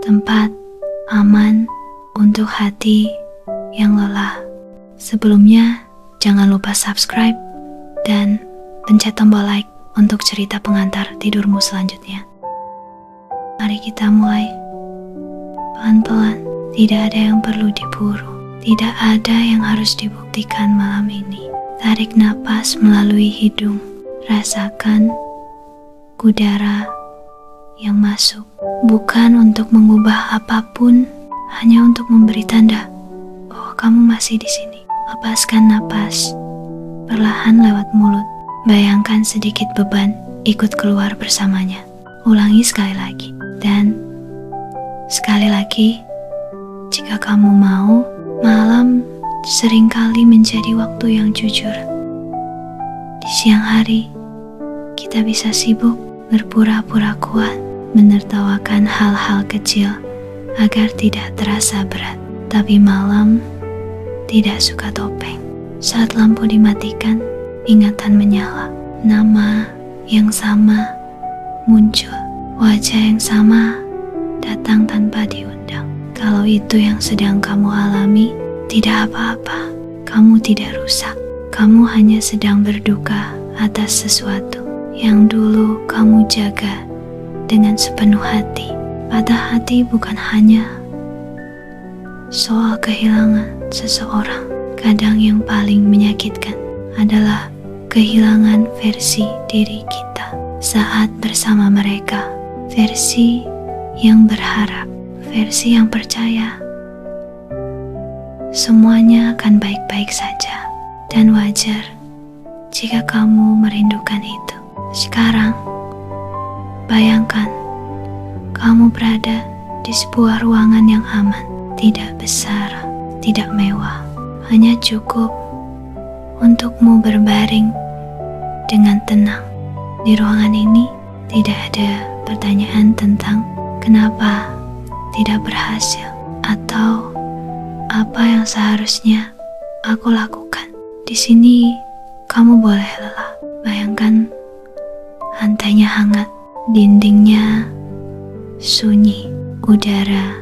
tempat aman untuk hati yang lelah. Sebelumnya, jangan lupa subscribe dan pencet tombol like untuk cerita pengantar tidurmu selanjutnya. Mari kita mulai. Pelan-pelan, tidak ada yang perlu diburu, tidak ada yang harus dibuktikan malam ini. Tarik napas melalui hidung, rasakan udara yang masuk, bukan untuk mengubah apapun, hanya untuk memberi tanda bahwa kamu masih di sini. Lepaskan napas perlahan lewat mulut. Bayangkan sedikit beban ikut keluar bersamanya. Ulangi sekali lagi dan sekali lagi. Jika kamu mau, malam seringkali menjadi waktu yang jujur. Di siang hari, kita bisa sibuk berpura-pura kuat, menertawakan hal-hal kecil agar tidak terasa berat. Tapi malam tidak suka topeng. Saat lampu dimatikan, ingatan menyala. Nama yang sama muncul, wajah yang sama datang tanpa diundang. Kalau itu yang sedang kamu alami, tidak apa-apa. Kamu tidak rusak. Kamu hanya sedang berduka atas sesuatu yang dulu kamu jaga dengan sepenuh hati. Patah hati bukan hanya soal kehilangan seseorang. Kadang yang paling menyakitkan adalah kehilangan versi diri kita saat bersama mereka. Versi yang berharap, versi yang percaya semuanya akan baik-baik saja. Dan wajar jika kamu merindukan itu. Sekarang, bayangkan kamu berada di sebuah ruangan yang aman, tidak besar, tidak mewah, hanya cukup untukmu berbaring dengan tenang. Di ruangan ini tidak ada pertanyaan tentang kenapa tidak berhasil atau apa yang seharusnya aku lakukan. Di sini kamu boleh lelah. Bayangkan lantainya hangat, dindingnya sunyi, udara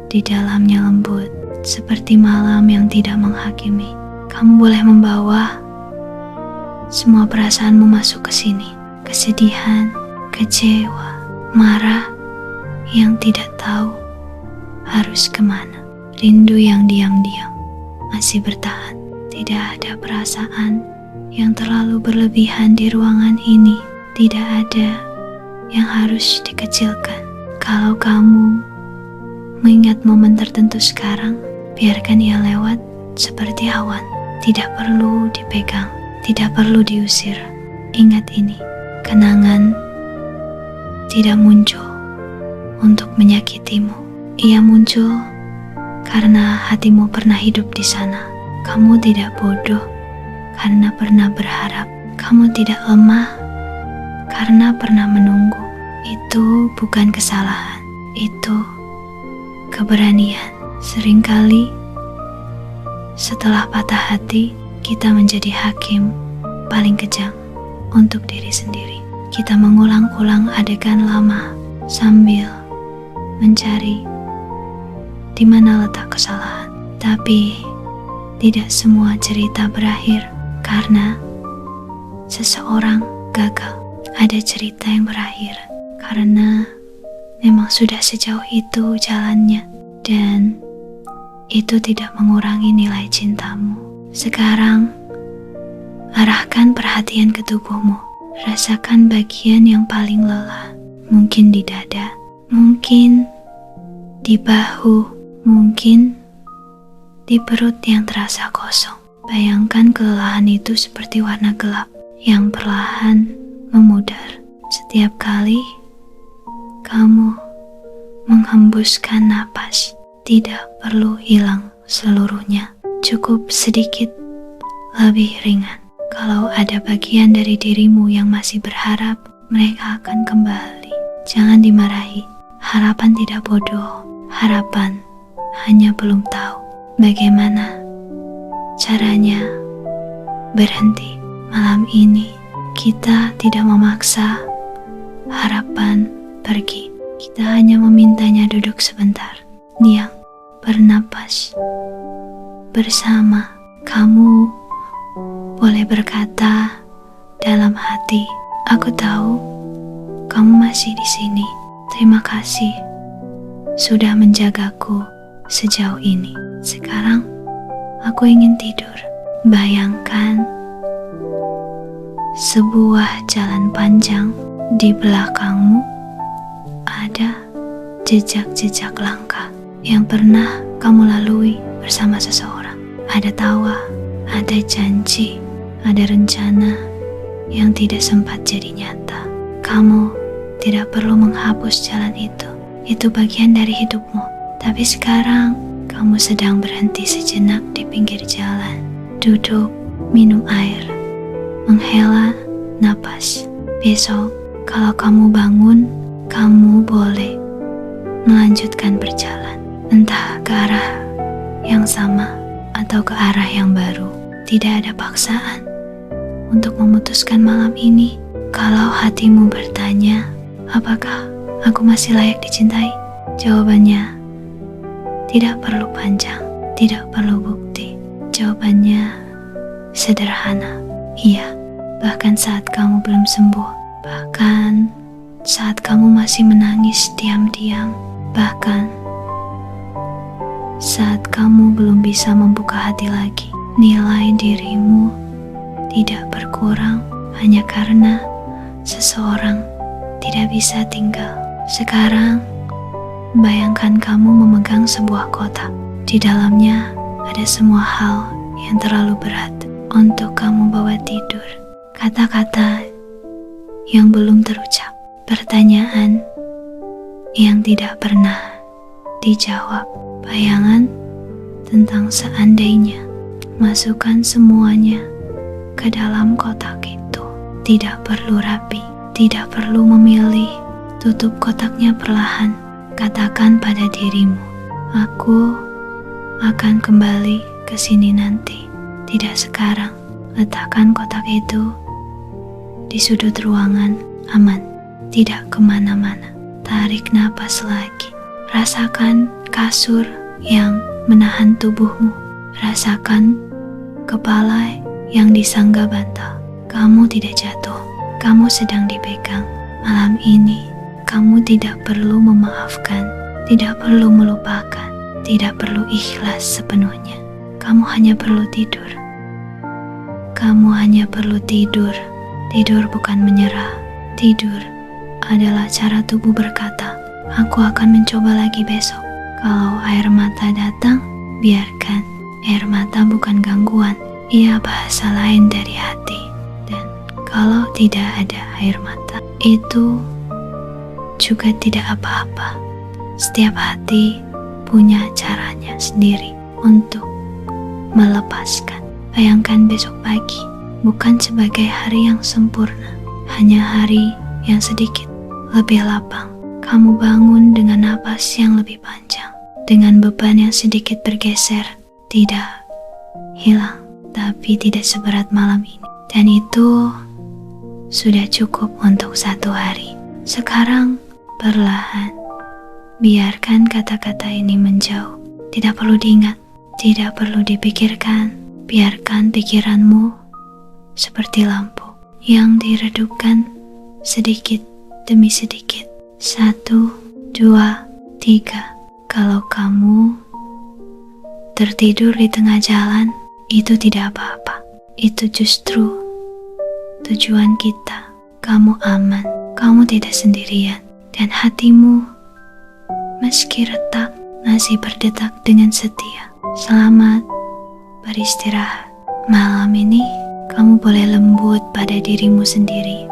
di dalamnya lembut, seperti malam yang tidak menghakimi. Kamu boleh membawa semua perasaanmu masuk ke sini. Kesedihan, kecewa, marah yang tidak tahu harus kemana. Rindu yang diam-diam masih bertahan. Tidak ada perasaan yang terlalu berlebihan di ruangan ini. Tidak ada yang harus dikecilkan. Kalau kamu mengingat momen tertentu sekarang, biarkan ia lewat seperti awan. Tidak perlu dipegang, tidak perlu diusir. Ingat ini, kenangan tidak muncul untuk menyakitimu. Ia muncul karena hatimu pernah hidup di sana. Kamu tidak bodoh karena pernah berharap. Kamu tidak lemah karena pernah menunggu. Itu bukan kesalahan, itu keberanian. Seringkali setelah patah hati, kita menjadi hakim paling kejam untuk diri sendiri. Kita mengulang-ulang adegan lama sambil mencari di mana letak kesalahan. Tapi tidak semua cerita berakhir karena seseorang gagal. Ada cerita yang berakhir karena memang sudah sejauh itu jalannya, dan itu tidak mengurangi nilai cintamu. Sekarang, arahkan perhatian ke tubuhmu. Rasakan bagian yang paling lelah. Mungkin di dada, mungkin di bahu, mungkin di perut yang terasa kosong. Bayangkan kelelahan itu seperti warna gelap yang perlahan memudar. Setiap kali kamu menghembuskan napas, tidak perlu hilang seluruhnya. Cukup sedikit lebih ringan. Kalau ada bagian dari dirimu yang masih berharap, mereka akan kembali. Jangan dimarahi. Harapan tidak bodoh. Harapan hanya belum tahu bagaimana caranya berhenti. Malam ini kita tidak memaksa harapan pergi. Kita hanya memintanya duduk sebentar, diam, bernapas. Bersama, kamu boleh berkata dalam hati, aku tahu kamu masih di sini. Terima kasih sudah menjagaku sejauh ini. Sekarang aku ingin tidur. Bayangkan sebuah jalan panjang, di belakangmu ada jejak-jejak langkah yang pernah kamu lalui bersama seseorang. Ada tawa, ada janji, ada rencana yang tidak sempat jadi nyata. Kamu tidak perlu menghapus jalan itu bagian dari hidupmu. Tapi sekarang kamu sedang berhenti sejenak di pinggir jalan, duduk, minum air, menghela napas. Besok, kalau kamu bangun, kamu boleh melanjutkan berjalan, entah ke arah yang sama atau ke arah yang baru. Tidak ada paksaan untuk memutuskan malam ini. Kalau hatimu bertanya, apakah aku masih layak dicintai? Jawabannya tidak perlu panjang, tidak perlu bukti. Jawabannya sederhana, iya. Bahkan saat kamu belum sembuh, bahkan saat kamu masih menangis diam-diam, bahkan saat kamu belum bisa membuka hati lagi, nilai dirimu tidak berkurang hanya karena seseorang tidak bisa tinggal. Sekarang, bayangkan kamu memegang sebuah kotak. Di dalamnya ada semua hal yang terlalu berat untuk kamu bawa tidur. Kata-kata yang belum terucap, pertanyaan yang tidak pernah dijawab, bayangan tentang seandainya. Masukkan semuanya ke dalam kotak itu. Tidak perlu rapi, tidak perlu memilih. Tutup kotaknya perlahan. Katakan pada dirimu, aku akan kembali ke sini nanti, tidak sekarang. Letakkan kotak itu di sudut ruangan, aman, tidak kemana-mana. Tarik napas lagi. Rasakan kasur yang menahan tubuhmu. Rasakan kepala yang disangga bantal. Kamu tidak jatuh, kamu sedang dipegang. Malam ini, kamu tidak perlu memaafkan, tidak perlu melupakan, tidak perlu ikhlas sepenuhnya. Kamu hanya perlu tidur. Kamu hanya perlu tidur. Tidur bukan menyerah. Tidur adalah cara tubuh berkata, aku akan mencoba lagi besok. Kalau air mata datang, biarkan. Air mata bukan gangguan, ia bahasa lain dari hati. Dan kalau tidak ada air mata, itu juga tidak apa-apa. Setiap hati punya caranya sendiri untuk melepaskan. Bayangkan besok pagi bukan sebagai hari yang sempurna, hanya hari yang sedikit lebih lapang. Kamu bangun dengan napas yang lebih panjang, dengan beban yang sedikit bergeser. Tidak hilang, tapi tidak seberat malam ini. Dan itu sudah cukup untuk satu hari. Sekarang perlahan, biarkan kata-kata ini menjauh. Tidak perlu diingat, tidak perlu dipikirkan. Biarkan pikiranmu seperti lampu yang diredupkan sedikit demi sedikit. 1, 2, 3. Kalau kamu tertidur di tengah jalan, itu tidak apa-apa. Itu justru tujuan kita. Kamu aman, kamu tidak sendirian. Dan hatimu, meski retak, masih berdetak dengan setia. Selamat beristirahat. Malam ini, kamu boleh lembut pada dirimu sendiri.